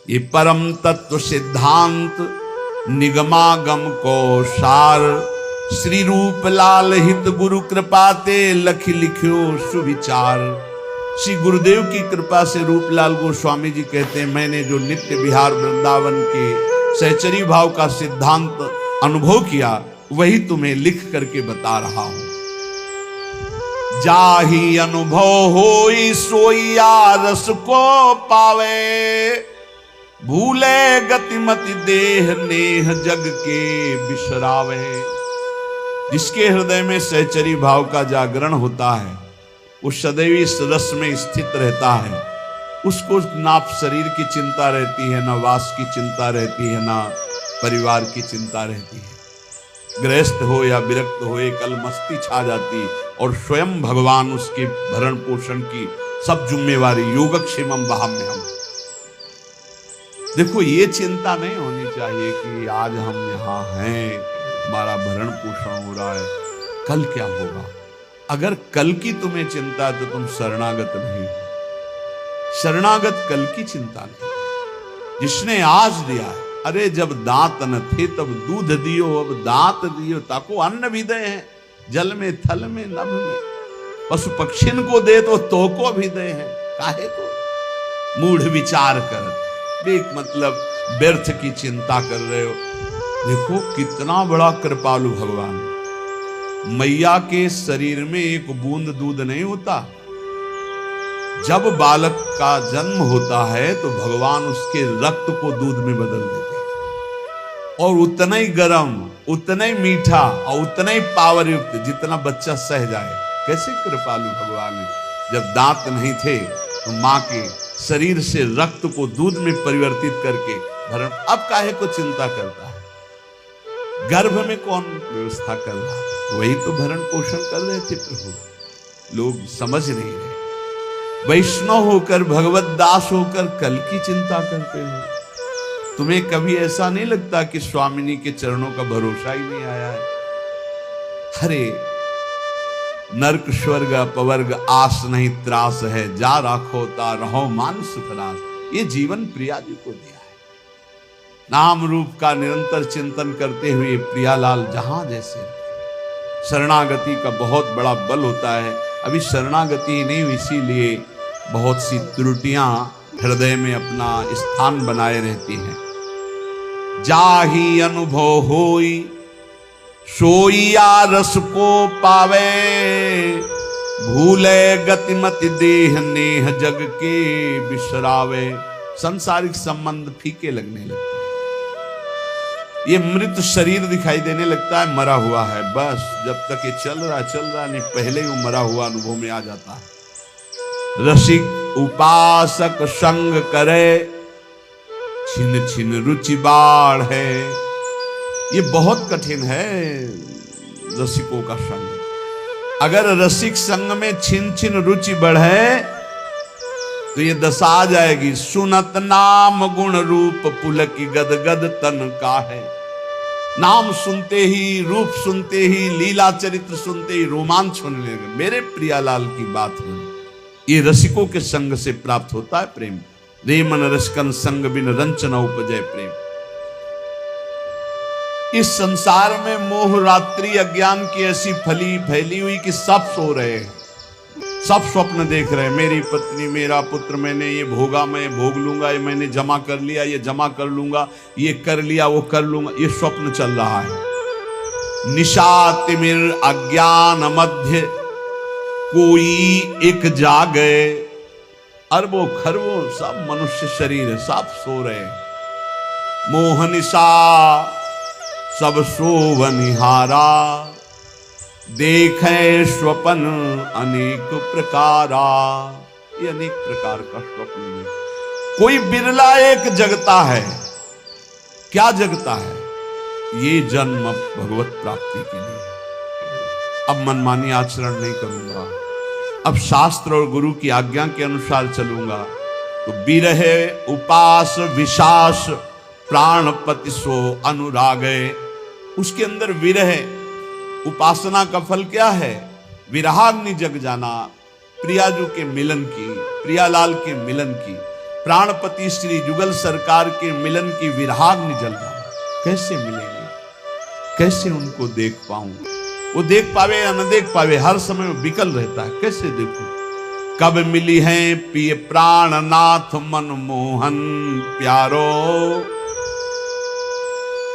ये परम तत्व सिद्धांत निगमागम को सार, श्री रूप लाल हित गुरु कृपा ते लख लिख्यो सुविचार। श्री गुरुदेव की कृपा से रूपलाल गोस्वामी जी कहते हैं, मैंने जो नित्य विहार वृंदावन के सहचरी भाव का सिद्धांत अनुभव किया वही तुम्हें लिख करके बता रहा हूं। जाही अनुभव होई सोइया रस को पावे, भूले गतिमति देह नेह जग के बिसरावे। जिसके हृदय में सहचरी भाव का जागरण होता है वो सदैव इस रस में स्थित रहता है। उसको ना शरीर की चिंता रहती है, ना वास की चिंता रहती है, ना परिवार की चिंता रहती है। गृहस्थ हो या विरक्त हो, एक अलमस्ती छा जाती और स्वयं भगवान उसके भरण पोषण की सब जिम्मेवारी योगक्षेमम वहाम्यहम्। देखो ये चिंता नहीं होनी चाहिए कि आज हम यहाँ हैं, हमारा भरण पोषण हो रहा है, कल क्या होगा। अगर कल की तुम्हें चिंता है तो तुम शरणागत नहीं हो। शरणागत कल की चिंता नहीं, जिसने आज दिया है। अरे जब दांत न थे तब दूध दियो, अब दांत दियो ताको अन्न भी दे हैं, जल में थल में नभ में। पशु पक्षिन को दे तो को भी दे हैं, काहे को मूढ़ विचार कर एक मतलब व्यर्थ की चिंता कर रहे हो। देखो कितना बड़ा कृपालु भगवान। मैया के शरीर में एक बूंद दूध नहीं होता। जब बालक का जन्म होता है तो भगवान उसके रक्त को दूध में बदल देते हैं, और उतना ही गर्म, उतना ही मीठा और उतना ही पावर युक्त जितना बच्चा सह जाए। कैसे कृपालु भगवान है। जब दांत नहीं थे तो मां के शरीर से रक्त को दूध में परिवर्तित करके भरण, अब काहे को चिंता करता है। गर्भ में कौन व्यवस्था कर रहा है, वही तो भरण पोषण कर रहे थे प्रभु। लोग समझ नहीं रहे। वैष्णव होकर, भगवत दास होकर कल की चिंता करते हो। तुम्हें कभी ऐसा नहीं लगता कि स्वामिनी के चरणों का भरोसा ही नहीं आया है। अरे नरक स्वर्ग अपवर्ग आस नहीं त्रास है, जा राखो ता रहो मान सुखरास। ये जीवन प्रिया जी को दिया है। नाम रूप का निरंतर चिंतन करते हुए प्रियालाल जहां जैसे। शरणागति का बहुत बड़ा बल होता है। अभी शरणागति नहीं हुई, इसीलिए बहुत सी त्रुटियां हृदय में अपना स्थान बनाए रहती हैं। जाही अनुभव होई सोइया रस को पावे, भूले गतिमति देह नेह जग के बिसरावे। सांसारिक संबंध फीके लगने लगते हैं। ये मृत शरीर दिखाई देने लगता है, मरा हुआ है। बस जब तक ये चल रहा नहीं, पहले ही वो मरा हुआ अनुभव में आ जाता है। रसिक उपासक संग करे, छिन छिन रुचि बाढ़ है। ये बहुत कठिन है रसिकों का संग। अगर रसिक संग में छिन छिन रुचि बढ़े तो ये दशा आ जाएगी। सुनत नाम गुण रूप पुलकी गद गद तन का है। नाम सुनते ही, रूप सुनते ही, लीला चरित्र सुनते ही रोमांच होने लगे। मेरे प्रियालाल की बात है। ये रसिकों के संग से प्राप्त होता है प्रेम। रे मन रसकन संग बिन रंचना उपजय प्रेम। इस संसार में मोह रात्रि अज्ञान की ऐसी फैली हुई कि सब सो रहे हैं, सब स्वप्न देख रहे हैं। मेरी पत्नी, मेरा पुत्र, मैंने ये भोगा, मैं भोग लूंगा, ये मैंने जमा कर लिया, ये जमा कर लूंगा, ये कर लिया, वो कर लूंगा। ये स्वप्न चल रहा है। निशा तिमिर अज्ञान मध्य कोई एक जागे। अरबों खरबों सब मनुष्य शरीर है, सब सो रहे हैं। मोह निशा सब सोवनिहारा, देखे स्वप्न अनेक प्रकारा। ये अनेक प्रकार का स्वप्न है। कोई बिरला एक जगता है। क्या जगता है? ये जन्म भगवत प्राप्ति के लिए। अब मनमानी आचरण नहीं करूंगा, अब शास्त्र और गुरु की आज्ञा के अनुसार चलूंगा। तो बिरहे उपास विशास प्राणपति सो अनुरागे। उसके अंदर विरह, उपासना का फल क्या है? विरहाग्नि जग जाना, प्रियाजू के मिलन की, प्रियालाल के मिलन की। प्राणपति श्री जुगल सरकार के मिलन की विराग्नि जल रहा है। कैसे मिलेंगे, कैसे उनको देख पाऊं? वो देख पावे या न देख पावे, हर समय वो बिकल रहता है, कैसे देखूं? कब मिली है पिय प्राणनाथ मनमोहन प्यारो।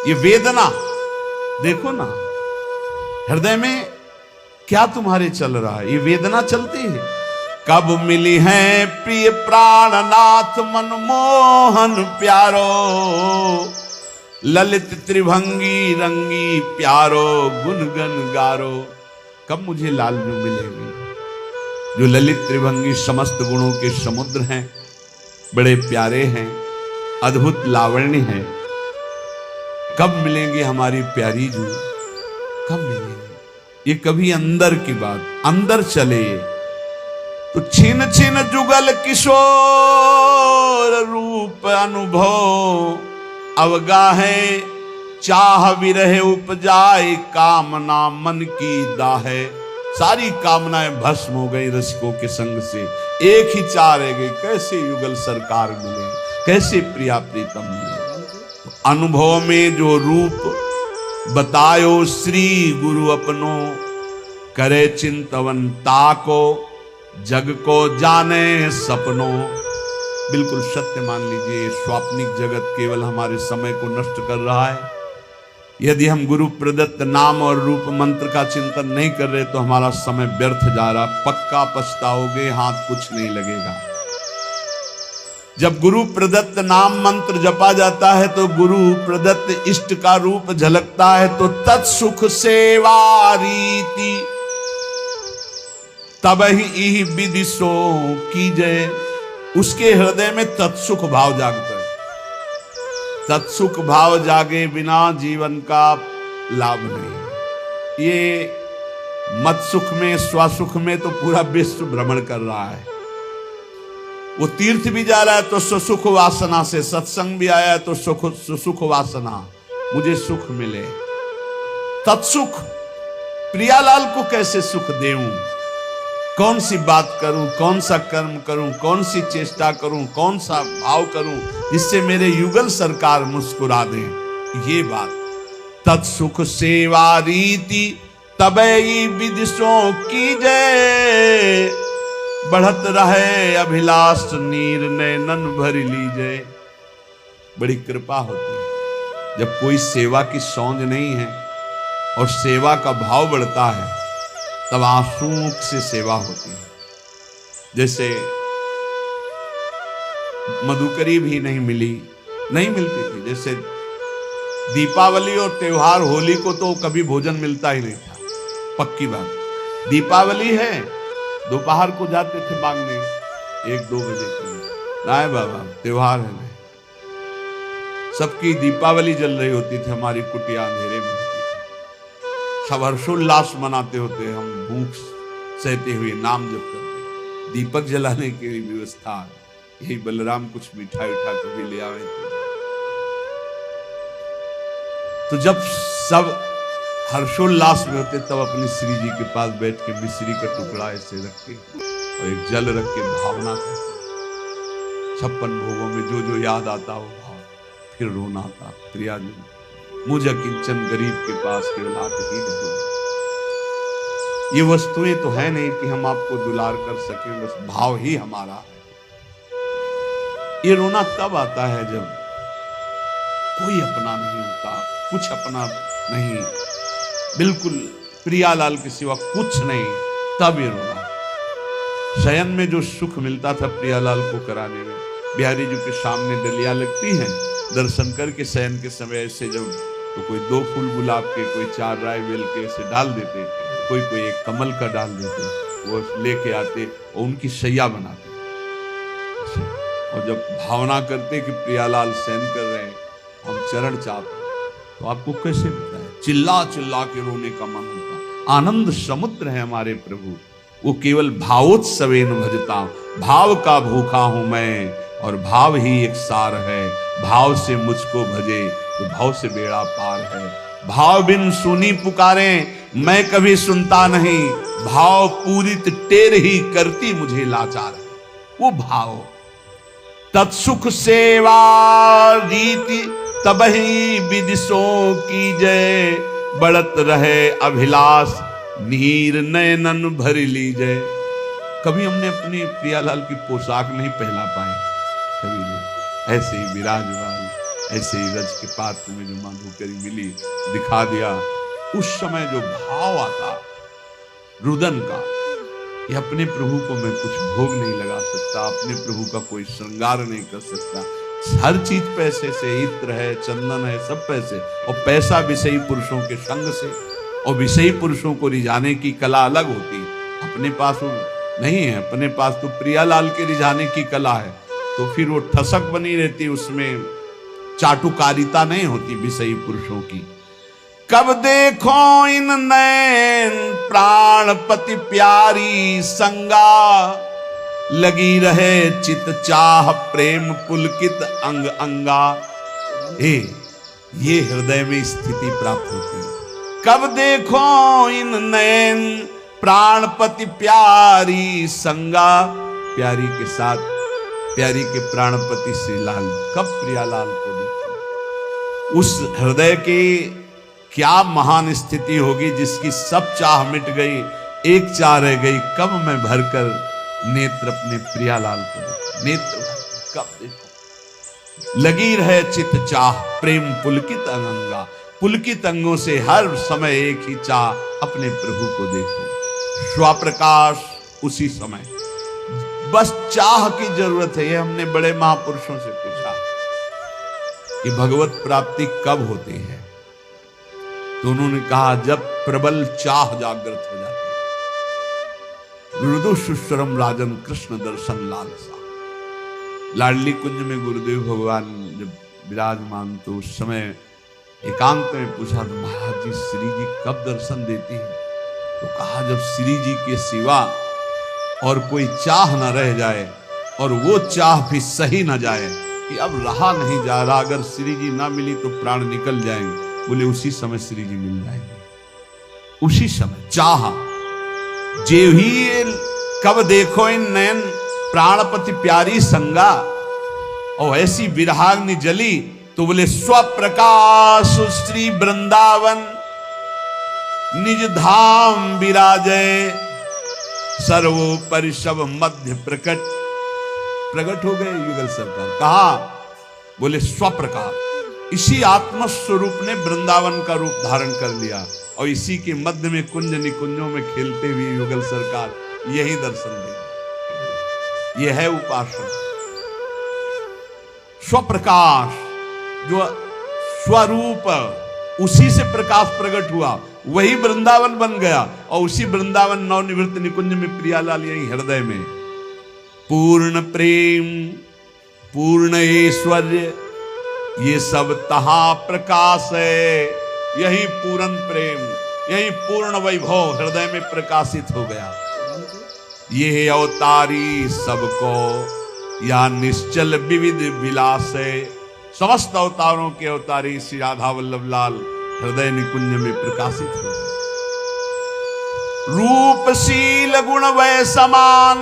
ये वेदना देखो ना, हृदय में क्या तुम्हारे चल रहा है, ये वेदना चलती है। कब मिली है प्रिय प्राणनाथ मनमोहन प्यारो, ललित त्रिभंगी रंगी प्यारो गुनगन गारो। कब मुझे लालजू मिलेगी जो ललित त्रिभंगी समस्त गुणों के समुद्र हैं, बड़े प्यारे हैं, अद्भुत लावण्य हैं। कब मिलेंगे हमारी प्यारी जू, कब मिलेंगे? ये कभी अंदर की बात, अंदर चले तो छिन छिन जुगल किशोर रूप अनुभव, अवगाहे चाह विरह उपजाए कामना मन की दाहे। सारी कामनाएं भस्म हो गई रसिकों के संग से, एक ही चाह रह गई, कैसे युगल सरकार मिले, कैसे प्रिया प्रीतम मिले। तो अनुभव में जो रूप बतायो श्री गुरु अपनो, करे चिंतवन ताको जग को जाने सपनों। बिल्कुल सत्य मान लीजिए, स्वाप्निक जगत केवल हमारे समय को नष्ट कर रहा है। यदि हम गुरु प्रदत्त नाम और रूप मंत्र का चिंतन नहीं कर रहे तो हमारा समय व्यर्थ जा रहा, पक्का पछताओगे, हाथ कुछ नहीं लगेगा। जब गुरु प्रदत्त नाम मंत्र जपा जाता है तो गुरु प्रदत्त इष्ट का रूप झलकता है, तो तत्सुख सेवा रीति तब ही विदिशो कीजय। उसके हृदय में तत्सुख भाव जागता है। तत्सुख भाव जागे बिना जीवन का लाभ नहीं। ये मत सुख में स्वसुख में तो पूरा विश्व भ्रमण कर रहा है। वो तीर्थ भी जा रहा है तो सुसुख वासना से, सत्संग भी आया है तो सुसुख वासना, मुझे सुख मिले। तत्सुख प्रियालाल को कैसे सुख देऊं, कौन सी बात करूं, कौन सा कर्म करूं, कौन सी चेष्टा करूं, कौन सा भाव करूं जिससे मेरे युगल सरकार मुस्कुरा दें। ये बात तत्सुख सेवा रीति तबई विदिशों की जय, बढ़त रहे अभिलाष नीर नैनन भर लीजिए। बड़ी कृपा होती है जब कोई सेवा की सौंध नहीं है और सेवा का भाव बढ़ता है, तब आंसुओं से सेवा होती है। जैसे मधुकरी भी नहीं मिलती थी। जैसे दीपावली और त्योहार, होली को तो कभी भोजन मिलता ही नहीं था, पक्की बात। दीपावली है, दोपहर को जाते थे मांगने 1-2 बजे के, नाय बाबा त्योहार है नहीं। सबकी दीपावली जल रही होती थी, हमारी कुटिया अंधेरे में, सब हर्षोल्लास मनाते होते, हम भूख सहते हुए नाम जप करते। दीपक जलाने की व्यवस्था, यही बलराम कुछ मिठाई उठा कभी ले आवे तो जब सब हर्षोल्लास में होते तब अपनी श्री जी के पास बैठ के मिश्री का टुकड़ा ऐसे रख के और एक जल रख के भावना करते। 56 भोगों में जो जो याद आता हो भाव, फिर रोना आता, प्रिया जी मुझे किंचन गरीब के पास केवल आप ही दो। ये वस्तुएं तो है नहीं कि हम आपको दुलार कर सकें, बस भाव ही हमारा है। ये रोना तब आता है जब कोई अपना नहीं होता, कुछ अपना नहीं, बिल्कुल प्रियालाल के सिवा कुछ नहीं, तब ये रोना। शयन में जो सुख मिलता था प्रियालाल को कराने में, बिहारी जी के सामने डलियां लगती हैं, दर्शन करके शयन के समय ऐसे जब तो कोई 2 फूल गुलाब के, कोई 4 राय बेल के ऐसे डाल देते, कोई एक कमल का डाल देते, वो लेके आते और उनकी शैया बनाते। और जब भावना करते कि प्रियालाल शयन कर रहे हैं, हम चरण चाहते, तो आपको कैसे बताएं, चिल्ला चिल्ला के रोने का मन होता। आनंद समुद्र है हमारे प्रभु, वो केवल भावोत्सवेन भजता। भाव का भूखा हूं मैं और भाव ही एक सार है। भाव से मुझको भजे तो भाव से बेड़ा पार है। भाव बिन सुनी पुकारे मैं कभी सुनता नहीं, भाव पूरित टेर ही करती मुझे लाचार है। वो भाव तत्सुख सेवा रीति तबहि विदिशों की जय, बढ़त रहे अभिलाष नीर नयनन भर लीजय। कभी हमने अपनी प्रियालाल की पोशाक नहीं पहना पाए, कभी नहीं, ऐसे ही विराजमान, ऐसे ही रज के पात्र में जो माधुकरी मिली दिखा दिया। उस समय जो भाव आता रुदन का, ये अपने प्रभु को मैं कुछ भोग नहीं लगा सकता, अपने प्रभु का कोई श्रृंगार नहीं कर सकता, हर चीज पैसे से, इत्र है, चंदन है, सब पैसे, और पैसा विषयी पुरुषों के संग से, और विषयी पुरुषों को रिझाने की कला अलग होती है। अपने पास वो नहीं है, अपने पास तो प्रियालाल के रिझाने की कला है, तो फिर वो ठसक बनी रहती, उसमें चाटुकारिता नहीं होती विषयी पुरुषों की। कब देखो इन नैन प्राणपति प्यारी संगा, लगी रहे चित चाह प्रेम पुलकित अंग अंगा। ये हृदय में स्थिति प्राप्त होती है। कब देखो इन नैन प्राणपति प्यारी संगा, प्यारी के साथ प्यारी के प्राणपति श्री लाल, कब प्रियालाल को देखो। उस हृदय के क्या महान स्थिति होगी जिसकी सब चाह मिट गई, एक चाह रह गई, कब मैं भरकर नेत्र अपने प्रियालाल को देखूं, नेत्र कब देखो। लगी रहे चित चाह प्रेम पुलकित अंगा, पुलकित अंगों से हर समय एक ही चाह अपने प्रभु को देखो। स्वप्रकाश उसी समय, बस चाह की जरूरत है। ये हमने बड़े महापुरुषों से पूछा कि भगवत प्राप्ति कब होती है, तो उन्होंने कहा जब प्रबल चाह जागृत हो जाती है। गुरुदेव सुश्वरम राजन कृष्ण दर्शन लालसा। लाडली कुंज में गुरुदेव भगवान जब विराजमान, तो उस समय एकांत में पूछा तो महाराज जी श्री जी कब दर्शन देती है, तो कहा जब श्री जी के सिवा और कोई चाह न रह जाए, और वो चाह भी सही न जाए कि अब रहा नहीं जा रहा, अगर श्री जी ना मिली तो प्राण निकल जाएंगे, बोले उसी समय श्री जी मिल जाएंगे। उसी समय चाह जे ही, कब देखो इन नयन प्राणपति प्यारी संगा, और ऐसी विरहाग्नि जली तो बोले स्वप्रकाश श्री वृंदावन निज धाम विराजय, सर्वोपरि सब मध्य प्रकट हो गए युगल सरकार। कहा बोले स्वप्रकाश, इसी आत्मस्वरूप ने वृंदावन का रूप धारण कर लिया, और इसी के मध्य में कुंज निकुंजों में खेलते हुए युगल सरकार यही दर्शन दे। यह है उपासना। स्वप्रकाश, जो स्वरूप, उसी से प्रकाश प्रकट हुआ, वही वृंदावन बन गया, और उसी वृंदावन नवनिवृत्त निकुंज में प्रियालाल यही हृदय में। पूर्ण प्रेम पूर्ण ऐश्वर्य ये सब तहा प्रकाश है, यही पूर्ण प्रेम, यही पूर्ण वैभव हृदय में प्रकाशित हो गया। ये अवतारी सबको या निश्चल विविध विलास है। समस्त अवतारों के अवतारी श्री राधा वल्लभ लाल हृदय निकुंज में प्रकाशित हो गए। रूपशील गुण वै समान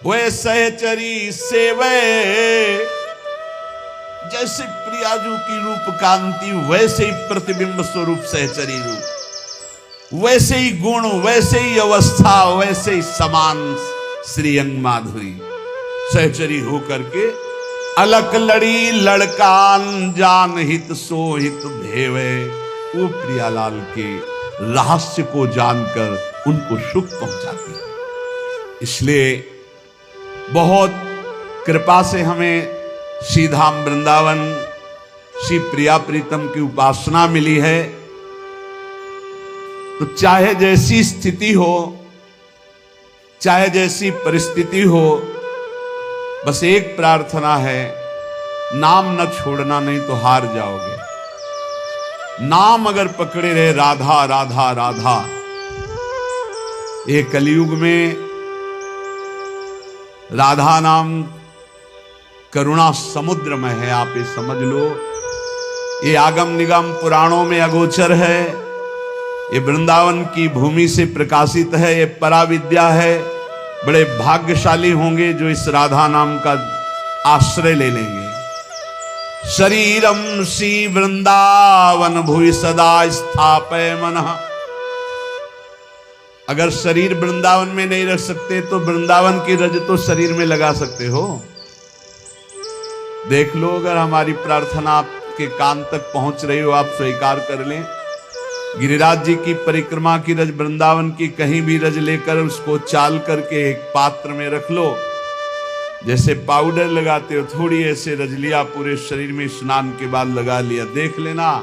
वै सहचरी सेवे, जैसे प्रियाजू की रूप कांति वैसे ही प्रतिबिंब स्वरूप सहचरी रूप, वैसे ही गुण, वैसे ही अवस्था, वैसे ही समान श्री अंग माधुरी सहचरी होकर के अलक लड़ी लड़कान जान हित सो हित भेवे। वो प्रियालाल के रहस्य को जानकर उनको सुख पहुंचाती है। इसलिए बहुत कृपा से हमें श्री धाम वृंदावन श्री प्रिया प्रीतम की उपासना मिली है। तो चाहे जैसी स्थिति हो, चाहे जैसी परिस्थिति हो, बस एक प्रार्थना है, नाम न छोड़ना, नहीं तो हार जाओगे। नाम अगर पकड़े रहे राधा राधा राधा, ये कलयुग में राधा नाम करुणा समुद्र में है, आप ये समझ लो। ये आगम निगम पुराणों में अगोचर है, ये वृंदावन की भूमि से प्रकाशित है, ये पराविद्या है। बड़े भाग्यशाली होंगे जो इस राधा नाम का आश्रय ले लेंगे। शरीरम श्री वृंदावन भुवि सदा स्थापय मनः। अगर शरीर वृंदावन में नहीं रख सकते तो वृंदावन की रज तो शरीर में लगा सकते हो। देख लो, अगर हमारी प्रार्थना आपके कान तक पहुंच रही हो, आप स्वीकार कर लें। गिरिराज जी की परिक्रमा की रज, वृंदावन की कहीं भी रज लेकर उसको चाल करके एक पात्र में रख लो। जैसे पाउडर लगाते हो, थोड़ी ऐसे रज लिया, पूरे शरीर में स्नान के बाद लगा लिया। देख लेना,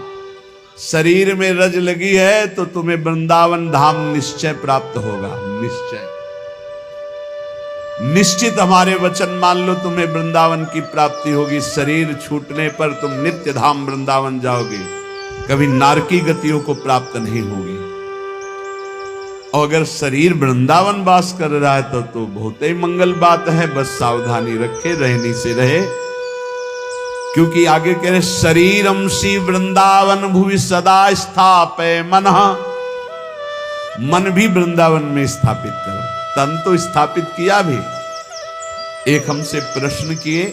शरीर में रज लगी है तो तुम्हें वृंदावन धाम निश्चय प्राप्त होगा। निश्चय, निश्चित हमारे वचन मान लो, तुम्हें वृंदावन की प्राप्ति होगी। शरीर छूटने पर तुम नित्य धाम वृंदावन जाओगे, कभी नारकी गतियों को प्राप्त नहीं होगी। और अगर शरीर वृंदावन वास कर रहा है तो बहुत ही मंगल बात है। बस सावधानी रखे, रहनी से रहे, क्योंकि आगे कह रहे शरीरम श्री वृंदावन भुवि सदा स्थापय मनः। मन भी वृंदावन में स्थापित करो। तन तो स्थापित किया भी। एक हमसे प्रश्न किए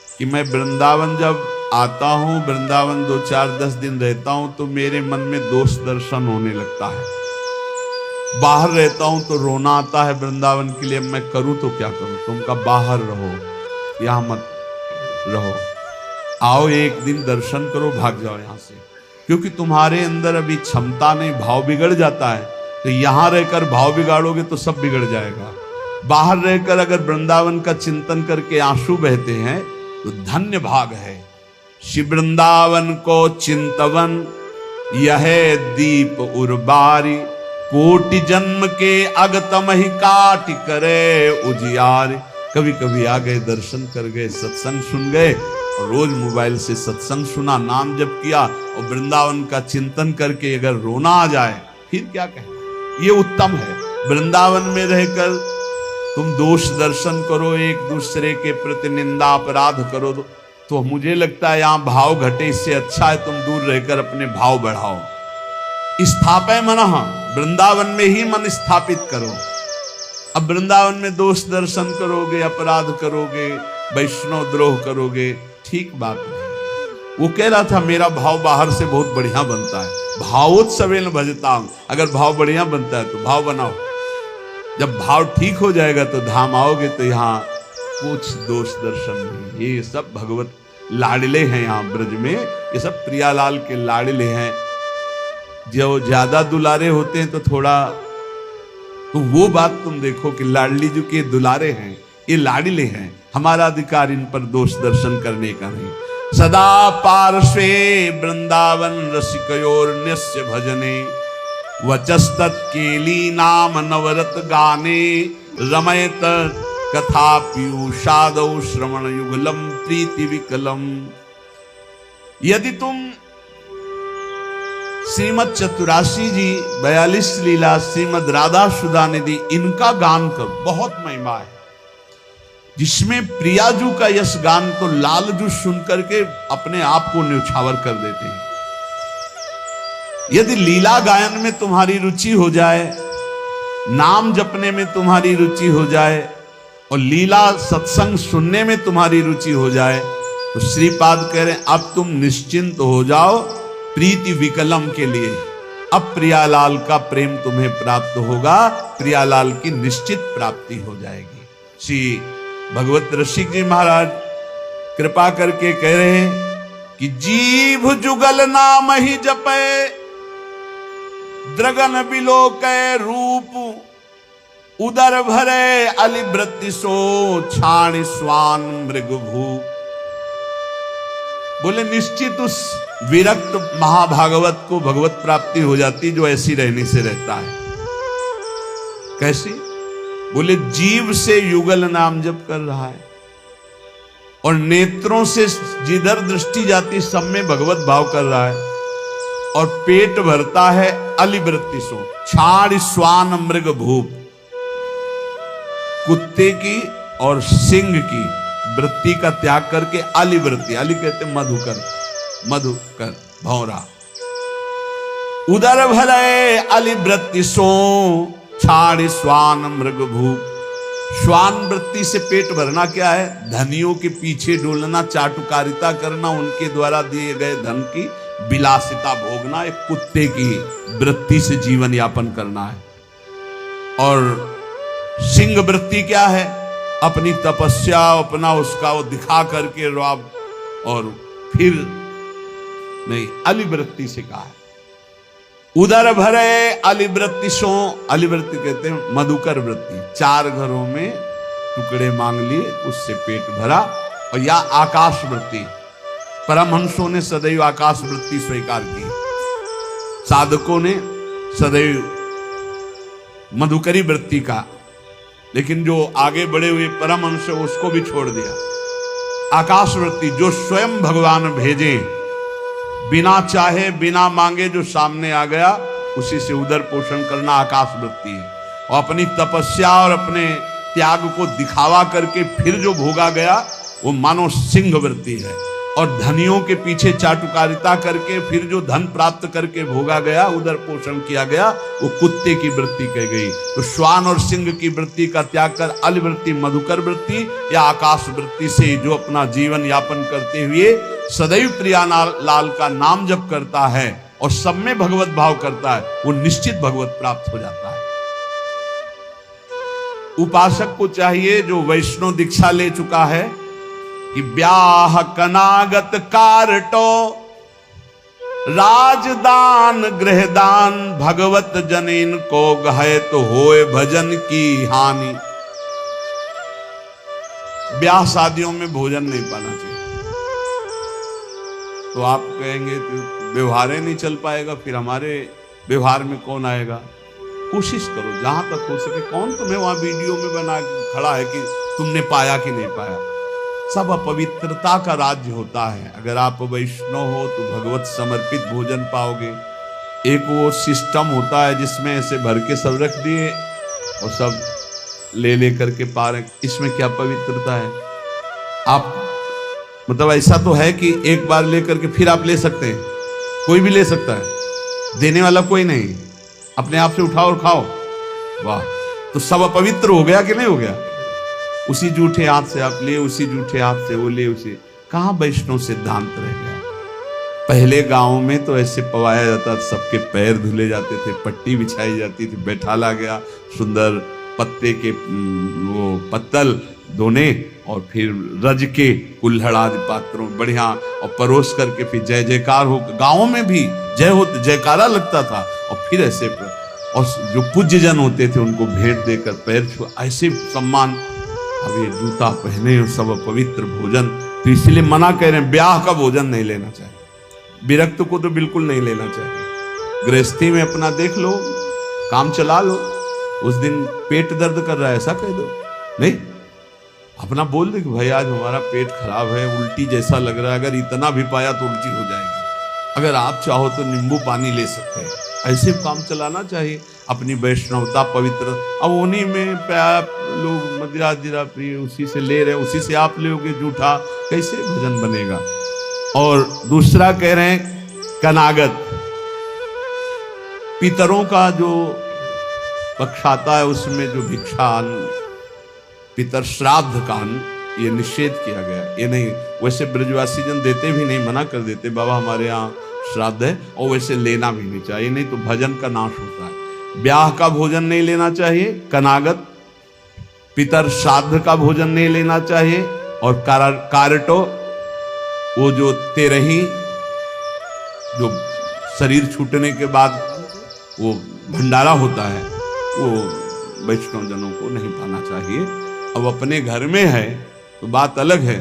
कि मैं वृंदावन जब आता हूं, वृंदावन 2-4-10 दिन रहता हूं तो मेरे मन में दोष दर्शन होने लगता है। बाहर रहता हूं तो रोना आता है वृंदावन के लिए, मैं करूं तो क्या करूं? तुम का बाहर रहो, यहां मत रहो। आओ एक दिन दर्शन करो, भाग जाओ यहां से, क्योंकि तुम्हारे अंदर अभी क्षमता नहीं, भाव बिगड़ जाता है। तो यहां रहकर भाव बिगाड़ोगे तो सब बिगड़ जाएगा। बाहर रहकर अगर वृंदावन का चिंतन करके आंसू बहते हैं तो धन्य भाग है। श्री वृंदावन को चिंतवन यह दीप उर्बारी, कोटि जन्म के अगतम ही काट करे उजियार। कभी कभी आ गए, दर्शन कर गए, सत्संग सुन गए, और रोज मोबाइल से सत्संग सुना, नाम जप किया, और वृंदावन का चिंतन करके अगर रोना आ जाए फिर क्या कहें? ये उत्तम है। वृंदावन में रहकर तुम दोष दर्शन करो, एक दूसरे के प्रति निंदा अपराध करो तो मुझे लगता है यहां भाव घटे। इससे अच्छा है तुम दूर रहकर अपने भाव बढ़ाओ। स्थापय मनः, वृंदावन में ही मन स्थापित करो। अब वृंदावन में दोष दर्शन करोगे, अपराध करोगे, वैष्णव द्रोह करोगे, ठीक बात नहीं। वो कह रहा था मेरा भाव बाहर से बहुत बढ़िया बनता है, भावोत्सवेन भजताम। अगर भाव बढ़िया बनता है तो भाव बनाओ। जब भाव ठीक हो जाएगा तो धाम आओगे तो यहाँ कुछ दोष दर्शन नहीं। ये सब भगवत लाडले हैं यहाँ ब्रज में, ये सब प्रियालाल के लाडले हैं। जो ज्यादा दुलारे होते हैं तो थोड़ा, तो वो बात तुम देखो कि लाडली जी के दुलारे हैं, ये लाडले हैं। हमारा अधिकार इन पर दोष दर्शन करने का नहीं। सदा पार्श्वे वृंदावन रसिकयोर निस्य भजने, वचस्तत् केली नाम नवरत गाने, रमयत कथा पीयूषादौ श्रवण युगलम प्रीति विकलम। यदि तुम श्रीमद चतुरासी जी 42 लीला, श्रीमद राधा सुधा निधि, इनका गान करो, बहुत महिमा है जिसमें प्रियाजू का यश गान तो लालजू सुन करके अपने आप को न्यौछावर कर देते हैं। यदि लीला गायन में तुम्हारी रुचि हो जाए, नाम जपने में तुम्हारी रुचि हो जाए, और लीला सत्संग सुनने में तुम्हारी रुचि हो जाए, तो श्रीपाद कह रहे हैं अब तुम निश्चिंत हो जाओ प्रीति विकलम के लिए। अब प्रियालाल का प्रेम तुम्हें प्राप्त होगा, प्रियालाल की निश्चित प्राप्ति हो जाएगी। श्री भगवत रसिक जी महाराज कृपा करके कह रहे हैं कि जीभ जुगल नाम ही जपे, द्रगन बिलोके रूप, उदर भरे अलिवृत्ति सो, छाण स्वान मृग भू। बोले निश्चित उस विरक्त महाभागवत को भगवत प्राप्ति हो जाती जो ऐसी रहने से रहता है। कैसी? बोले जीव से युगल नाम जप कर रहा है, और नेत्रों से जिधर दृष्टि जाती सब में भगवत भाव कर रहा है, और पेट भरता है अलिवृत्ति सो, छाड़ स्वान मृग भूप, कुत्ते की और सिंह की वृत्ति का त्याग करके अलिवृत्ति, अली कहते मधुकर, मधुकर भौरा, उदर भरे अलिवृत्ति सो, छाड़ स्वान मृग भूप। श्वान वृत्ति से पेट भरना क्या है? धनियों के पीछे डोलना, चाटुकारिता करना, उनके द्वारा दिए गए धन की विलासिता भोगना, एक कुत्ते की वृत्ति से जीवन यापन करना है। और सिंह वृत्ति क्या है? अपनी तपस्या, अपना उसका वो दिखा करके रौब, और फिर नहीं, अलिवृत्ति से कहा है। उदर भरे अलिवृत्ति सो, अलिवृत्ति कहते हैं मधुकर वृत्ति, 4 घरों में टुकड़े मांग लिए, उससे पेट भरा। और या आकाश वृत्ति, परमहंसों ने सदैव आकाश वृत्ति स्वीकार की, साधकों ने सदैव मधुकरी वृत्ति का, लेकिन जो आगे बढ़े हुए परमहंस उसको भी छोड़ दिया। आकाश वृत्ति, जो स्वयं भगवान भेजे, बिना चाहे बिना मांगे जो सामने आ गया उसी से उदर पोषण करना आकाश वृत्ति है। और अपनी तपस्या और अपने त्याग को दिखावा करके फिर जो भोगा गया वो मानो सिंह वृत्ति है। और धनियों के पीछे चाटुकारिता करके फिर जो धन प्राप्त करके भोगा गया, उदर पोषण किया गया, वो कुत्ते की वृत्ति कह गई। तो श्वान और सिंह की वृत्ति का त्याग कर अलिवृत्ति, मधुकर वृत्ति या आकाश वृत्ति से जो अपना जीवन यापन करते हुए सदैव प्रियालाल का नाम जप करता है और सब में भगवत भाव करता है, वो निश्चित भगवत प्राप्त हो जाता है। उपासक को चाहिए जो वैष्णव दीक्षा ले चुका है कि ब्याह कनागत कारटो राजदान गृहदान भगवत जनिन को गहे तो होए भजन की हानि। ब्याह शादियों में भोजन नहीं पाना चाहिए। तो आप कहेंगे तो व्यवहार नहीं चल पाएगा, फिर हमारे व्यवहार में कौन आएगा? कोशिश करो जहां तक हो सके। कौन तुम्हें वहां वीडियो में बना खड़ा है कि तुमने पाया कि नहीं पाया? सब अपवित्रता का राज्य होता है। अगर आप वैष्णव हो तो भगवत समर्पित भोजन पाओगे। एक वो सिस्टम होता है जिसमें ऐसे भर के सब रख दिए और सब ले ले करके पा रहे, इसमें क्या पवित्रता है? आप मतलब ऐसा तो है कि एक बार ले करके फिर आप ले सकते हैं, कोई भी ले सकता है, देने वाला कोई नहीं, अपने आप से उठाओ और खाओ। वाह, तो सब अपवित्र हो गया कि नहीं हो गया? उसी जूठे हाथ से आप ले, उसी जूठे हाथ से वो ले, उसी कहाँ वैष्णव सिद्धांत रह गया? पहले गांव में तो ऐसे पवाया जाता, सबके पैर धुले जाते थे, पट्टी बिछाई जाती थी, बैठाला गया, सुंदर पत्ते के वो पत्तल धोने और फिर रज के कुल्हड़ आदि पात्रों बढ़िया और परोस करके फिर जय जयकार हो, गाँव में भी जय हो, जयकारा लगता था। और फिर ऐसे और जो पूज्य जन होते थे उनको भेंट देकर पैर छू, ऐसे सम्मान। अब ये जूता पहने सब पवित्र भोजन, तो इसलिए मना कह रहे हैं ब्याह का भोजन नहीं लेना चाहिए। विरक्त को तो बिल्कुल नहीं लेना चाहिए। गृहस्थी में अपना देख लो, काम चला लो। उस दिन पेट दर्द कर रहा है ऐसा कह दो, नहीं, अपना बोल दे कि भाई आज हमारा पेट खराब है, उल्टी जैसा लग रहा है, अगर इतना भी पाया तो उल्टी हो जाएगी। अगर आप चाहो तो नींबू पानी ले सकते हैं। ऐसे काम चलाना चाहिए। अपनी वैष्णवता पवित्र, अब उन्हीं में लोग मदिरा जिरा प्रिय उसी से ले रहे, उसी से आप लोगे जूठा, कैसे भजन बनेगा? और दूसरा कह रहे हैं कनागत, पितरों का जो पक्ष आता है उसमें जो भिक्षा पितर श्राद्ध का ये निषेध किया गया। ये नहीं, वैसे ब्रजवासी जन देते भी नहीं, मना कर देते, बाबा हमारे यहाँ श्राद्ध है, और वैसे लेना भी नहीं चाहिए, नहीं तो भजन का नाश होता है। ब्याह का भोजन नहीं लेना चाहिए, कनागत पितर श्राद्ध का भोजन नहीं लेना चाहिए। और कारटो वो जो तेरही जो शरीर छूटने के बाद वो भंडारा होता है, वो वैष्णव जनों को नहीं पाना चाहिए। अब अपने घर में है तो बात अलग है,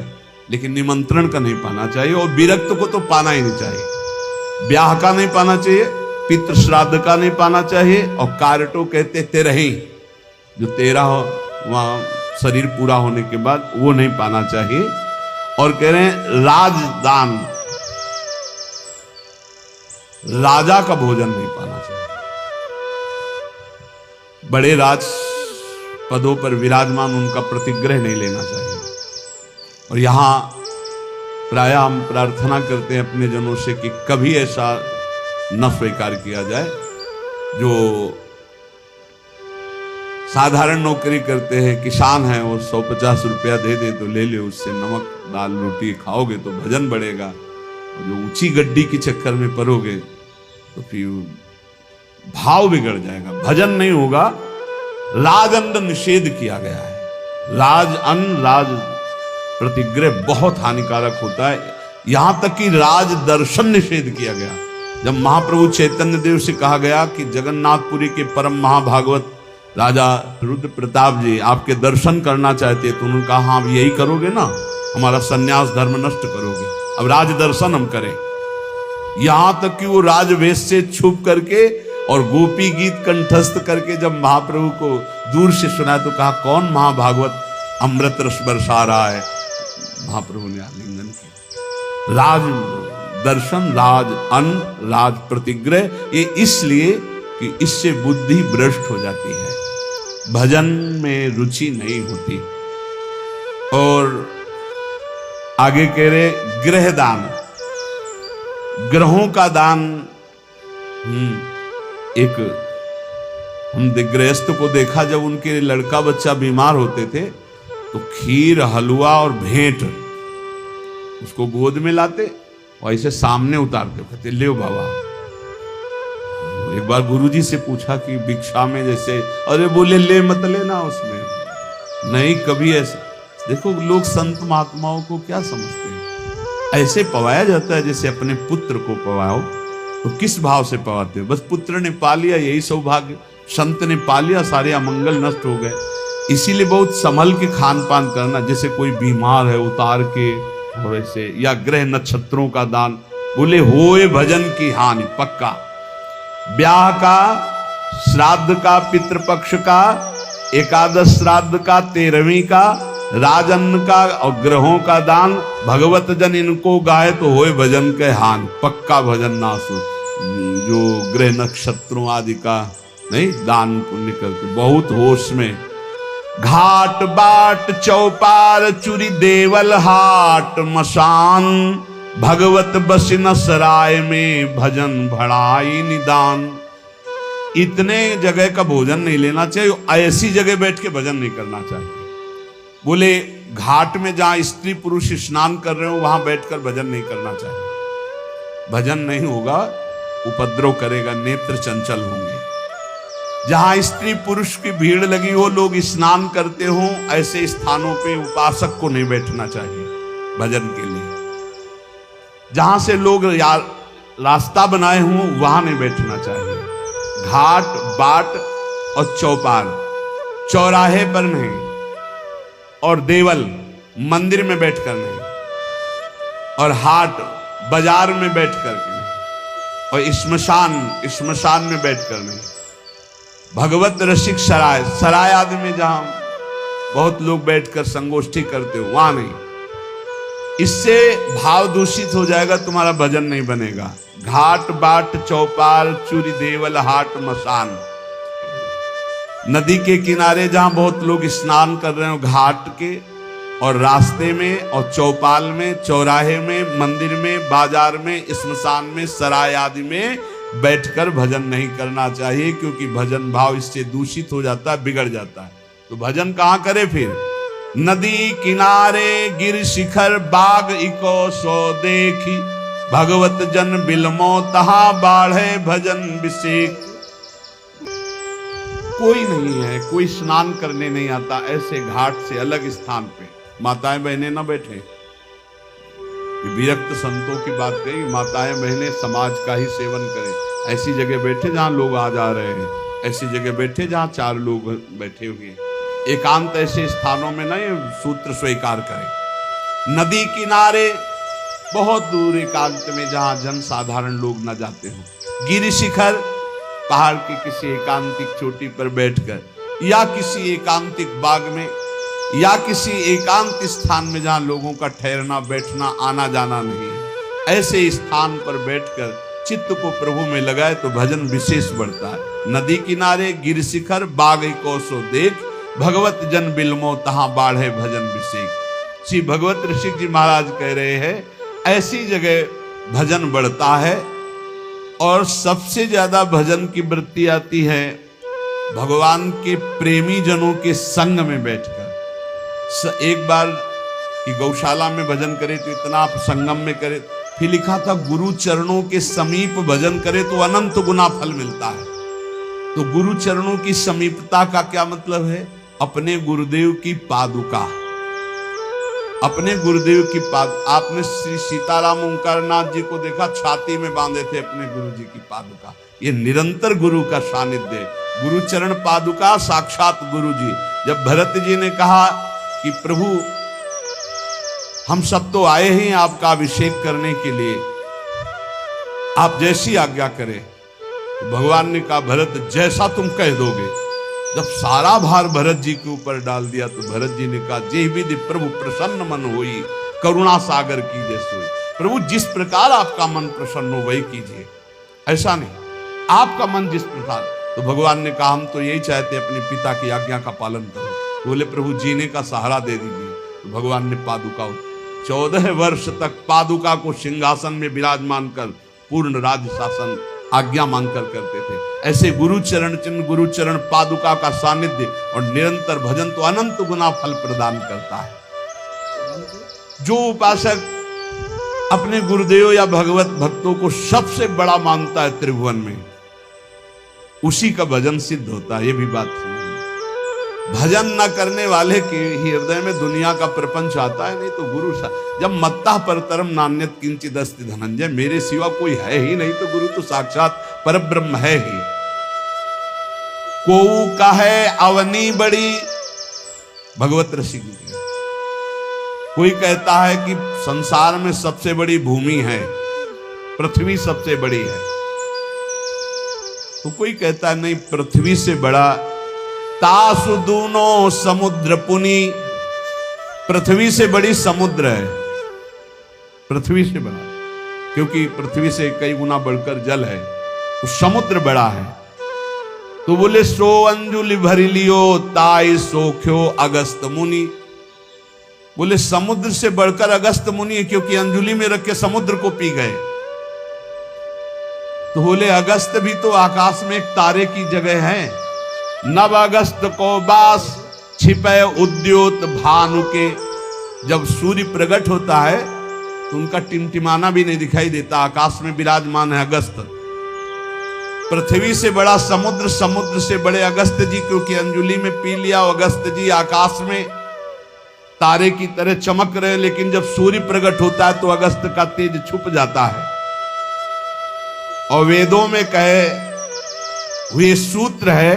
लेकिन निमंत्रण का नहीं पाना चाहिए। और विरक्त को तो पाना ही नहीं चाहिए। ब्याह का नहीं पाना चाहिए, पितृ श्राद्ध का नहीं पाना चाहिए। और कारटो कहते तेरही, जो 13 वहां शरीर पूरा होने के बाद वो नहीं पाना चाहिए। और कह रहे हैं राजदान, राजा का भोजन नहीं पाना चाहिए। बड़े राज पदों पर विराजमान उनका प्रतिग्रह नहीं लेना चाहिए। और यहां प्राय हम प्रार्थना करते हैं अपने जनों से कि कभी ऐसा न स्वीकार किया जाए जो साधारण नौकरी करते हैं, किसान हैं, वो 150 रुपया दे दे तो ले ले, उससे नमक दाल रोटी खाओगे तो भजन बढ़ेगा। और जो ऊंची गड्डी के चक्कर में पड़ोगे तो फिर भाव बिगड़ जाएगा, भजन नहीं होगा। राजअन्न निषेध किया गया है। राज अन्न राज प्रतिग्रह बहुत हानिकारक होता है, यहां तक कि राज दर्शन निषेध किया गया। जब महाप्रभु चैतन्य देव से कहा गया कि जगन्नाथपुरी के परम महाभागवत राजा रुद्र प्रताप जी आपके दर्शन करना चाहते, तो उन्होंने कहा हाँ यही करोगे ना, हमारा सन्यास धर्म नष्ट करोगे, अब राज दर्शन हम करें। यहां तक कि वो राजवेश से छुप करके और गोपी गीत कंठस्थ करके जब महाप्रभु को दूर से सुना तो कहा कौन महाभागवत अमृत रस बरसा रहा है। महाप्रभु ने आलिंगन किया। राज दर्शन, राज अन्न, राज प्रतिग्रह, ये इसलिए कि इससे बुद्धि भ्रष्ट हो जाती है, भजन में रुचि नहीं होती। और आगे कह रहे गृह दान, ग्रहों का दान। एक हम गृहस्थ को देखा, जब उनके लड़का बच्चा बीमार होते थे तो खीर हलवा और भेंट उसको गोद में लाते और ऐसे सामने उतारते, कहते ले बाबा। एक बार गुरुजी से पूछा कि भिक्षा में जैसे, अरे बोले ले मत लेना उसमें, नहीं कभी ऐसे। देखो लोग संत महात्माओं को क्या समझते हैं, ऐसे पवाया जाता है जैसे अपने पुत्र को पवाओ। तो किस भाव से पवाते हो, बस पुत्र ने पा लिया यही सौभाग्य, संत ने पा लिया सारे अमंगल नष्ट हो गए। इसीलिए बहुत संभल के खान पान करना, जैसे कोई बीमार है उतार के, और ऐसे, या ग्रह नक्षत्रों का दान। बोले होए भजन की हानि पक्का, ब्याह का, श्राद्ध का, पितृपक्ष का, एकादश श्राद्ध का, 13वीं का, राजन्न का और ग्रहों का दान, भगवत जन इनको गाए तो होए भजन के हान, पक्का भजन नासु। जो ग्रह नक्षत्रों आदि का नहीं दान पुण्य करके बहुत होश में। घाट बाट चौपार चुरी देवल हाट मसान, भगवत बसिन सराय में भजन भड़ाई निदान। इतने जगह का भोजन नहीं लेना चाहिए, ऐसी जगह बैठ के भजन नहीं करना चाहिए। बोले घाट में जहां स्त्री पुरुष स्नान कर रहे हो वहां बैठकर भजन नहीं करना चाहिए, भजन नहीं होगा, उपद्रव करेगा, नेत्र चंचल होंगे। जहां स्त्री पुरुष की भीड़ लगी हो, लोग स्नान करते हो, ऐसे स्थानों पे उपासक को नहीं बैठना चाहिए भजन के लिए। जहां से लोग रास्ता बनाए हों वहां नहीं बैठना चाहिए। घाट बाट और चौपाल, चौराहे पर नहीं, और देवल मंदिर में बैठकर नहीं, और हाट बाजार में बैठकर नहीं, और श्मशान में बैठकर नहीं। भगवत रसिक सराय, सराय आदि में जहां बहुत लोग बैठकर संगोष्ठी करते हो वहां नहीं। इससे भाव दूषित हो जाएगा, तुम्हारा भजन नहीं बनेगा। घाट बाट चौपाल चूरी देवल हाट मसान, नदी के किनारे जहां बहुत लोग स्नान कर रहे हो, घाट के और रास्ते में और चौपाल में, चौराहे में, मंदिर में, बाजार में, श्मशान में, सराय आदि में बैठकर भजन नहीं करना चाहिए, क्योंकि भजन भाव इससे दूषित हो जाता है, बिगड़ जाता है। तो भजन कहां करे फिर? नदी किनारे गिर शिखर बाग इको सो देखी, भगवत जन बिलमो तहां बाढ़े भजन विषेक। कोई नहीं है, कोई स्नान करने नहीं आता, ऐसे घाट से अलग स्थान पे माताएं बहनें न बैठे। विरक्त संतों की बात कही, माताएं बहनें समाज का ही सेवन करें। ऐसी जगह बैठे जहां लोग आ जा रहे हैं, ऐसी जगह बैठे जहां 4 लोग बैठे हुए। एकांत ऐसे स्थानों में नहीं सूत्र स्वीकार करें। नदी किनारे बहुत दूर एकांत में जहां जन साधारण लोग न जाते हो। गिरि शिखर, पहाड़ की किसी एकांतिक चोटी पर बैठकर, या किसी एकांतिक बाग में, या किसी एकांत स्थान में जहां लोगों का ठहरना बैठना आना जाना नहीं है, ऐसे स्थान पर बैठकर चित्त को प्रभु में लगाए तो भजन विशेष बढ़ता है। नदी किनारे गिर शिखर बाग कोसो देख, भगवत जन बिलमो तहां बाढ़े भजन विशेष। श्री भगवत ऋषि जी महाराज कह रहे हैं ऐसी जगह भजन बढ़ता है। और सबसे ज्यादा भजन की वृत्ति आती है भगवान के प्रेमी जनों के संग में बैठकर एक बार कि गौशाला में भजन करे तो इतना संगम में करे, फिर लिखा था गुरु चरणों के समीप भजन करे तो अनंत गुना फल मिलता है। तो गुरु चरणों की समीपता का क्या मतलब है? अपने गुरुदेव की पादुका, अपने गुरुदेव की आपने श्री सीताराम ओंकारनाथ जी को देखा, छाती में बांधे थे अपने गुरु जी की पादुका। ये निरंतर गुरु का सानिध्य, गुरु चरण पादुका साक्षात गुरु जी। जब भरत जी ने कहा कि प्रभु हम सब तो आए हैं आपका अभिषेक करने के लिए, आप जैसी आज्ञा करें, तो भगवान ने कहा भरत जैसा तुम कह दोगे। जब सारा भार भरत जी के ऊपर डाल दिया तो भरत जी ने कहा जे विधि प्रभु प्रसन्न मन होई, करुणा सागर कीजिए सोई। प्रभु जिस प्रकार आपका मन प्रसन्न हो वही कीजिए, ऐसा नहीं आपका मन जिस प्रकार। तो भगवान ने कहा हम तो यही चाहते अपने पिता की आज्ञा का पालन करो। बोले प्रभु जीने का सहारा दे दीजिए। तो भगवान ने पादुका 14 वर्ष तक पादुका को सिंहासन में विराजमान कर पूर्ण राज्य शासन आज्ञा मांगकर करते थे। ऐसे गुरु चरण चिन्ह, गुरु चरण पादुका का सानिध्य और निरंतर भजन तो अनंत गुना फल प्रदान करता है। जो उपासक अपने गुरुदेव या भगवत भक्तों को सबसे बड़ा मानता है त्रिभुवन में, उसी का भजन सिद्ध होता है। ये भी बात समझ, भजन न करने वाले के हृदय में दुनिया का प्रपंच आता है। नहीं तो गुरु जब मत्ता परतरम नान्यत किंचित अस्ति धनंजय, मेरे सिवा कोई है ही नहीं, तो गुरु तो साक्षात परब्रह्म है ही। कोऊ का है अवनी बड़ी, भगवत ऋषि की। कोई कहता है कि संसार में सबसे बड़ी भूमि है, पृथ्वी सबसे बड़ी है। तो कोई कहता है नहीं, पृथ्वी से बड़ा तासु दूनो समुद्र पुनी, पृथ्वी से बड़ी समुद्र है, पृथ्वी से बड़ा, क्योंकि पृथ्वी से कई गुना बढ़कर जल है, तो समुद्र बड़ा है। तो बोले सो अंजुलि भरी लियो ताई सोख्यो अगस्त मुनि। बोले समुद्र से बढ़कर अगस्त मुनि है, क्योंकि अंजुलि में रख के समुद्र को पी गए। तो बोले अगस्त भी तो आकाश में एक तारे की जगह है। नव अगस्त को बास छिपे उद्योत भानु के, जब सूर्य प्रकट होता है तो उनका टिमटिमाना भी नहीं दिखाई देता, आकाश में विराजमान है अगस्त। पृथ्वी से बड़ा समुद्र, समुद्र से बड़े अगस्त जी, क्योंकि अंजुलि में पी लिया। अगस्त जी आकाश में तारे की तरह चमक रहे, लेकिन जब सूर्य प्रकट होता है तो अगस्त का तेज छुप जाता है। और वेदों में कहे हुए सूत्र है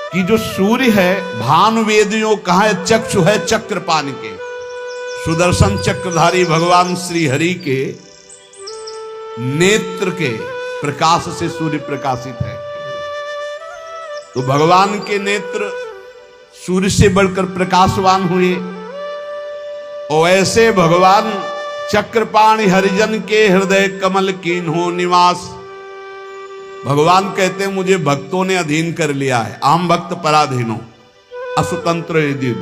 कि जो सूर्य है भानु वेदियों कहा है, चक्षु है चक्रपाण के, सुदर्शन चक्रधारी भगवान श्री हरि के नेत्र के प्रकाश से सूर्य प्रकाशित है। तो भगवान के नेत्र सूर्य से बढ़कर प्रकाशवान हुए। और ऐसे भगवान चक्रपाणि हरिजन के हृदय कमल कीन्हो निवास। भगवान कहते हैं मुझे भक्तों ने अधीन कर लिया है, आम भक्त पराधीनो असुतंत्र यदि।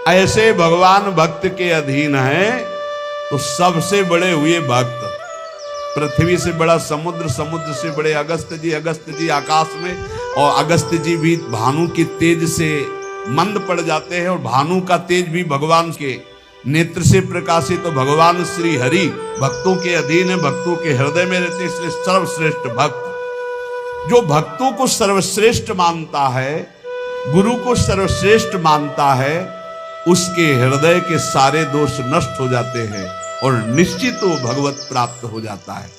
ऐसे भगवान भक्त के अधीन है, तो सबसे बड़े हुए भक्त। पृथ्वी से बड़ा समुद्र, समुद्र से बड़े अगस्त जी, अगस्त जी आकाश में, और अगस्त जी भी भानु के तेज से मंद पड़ जाते हैं। और भानु का तेज भी भगवान के नेत्र से प्रकाशित। तो भगवान श्री हरि भक्तों के अधीन है, भक्तों के हृदय में रहते, इसलिए सर्वश्रेष्ठ भक्त। जो भक्तों को सर्वश्रेष्ठ मानता है, गुरु को सर्वश्रेष्ठ मानता है, उसके हृदय के सारे दोष नष्ट हो जाते हैं और निश्चित वो भगवत प्राप्त हो जाता है।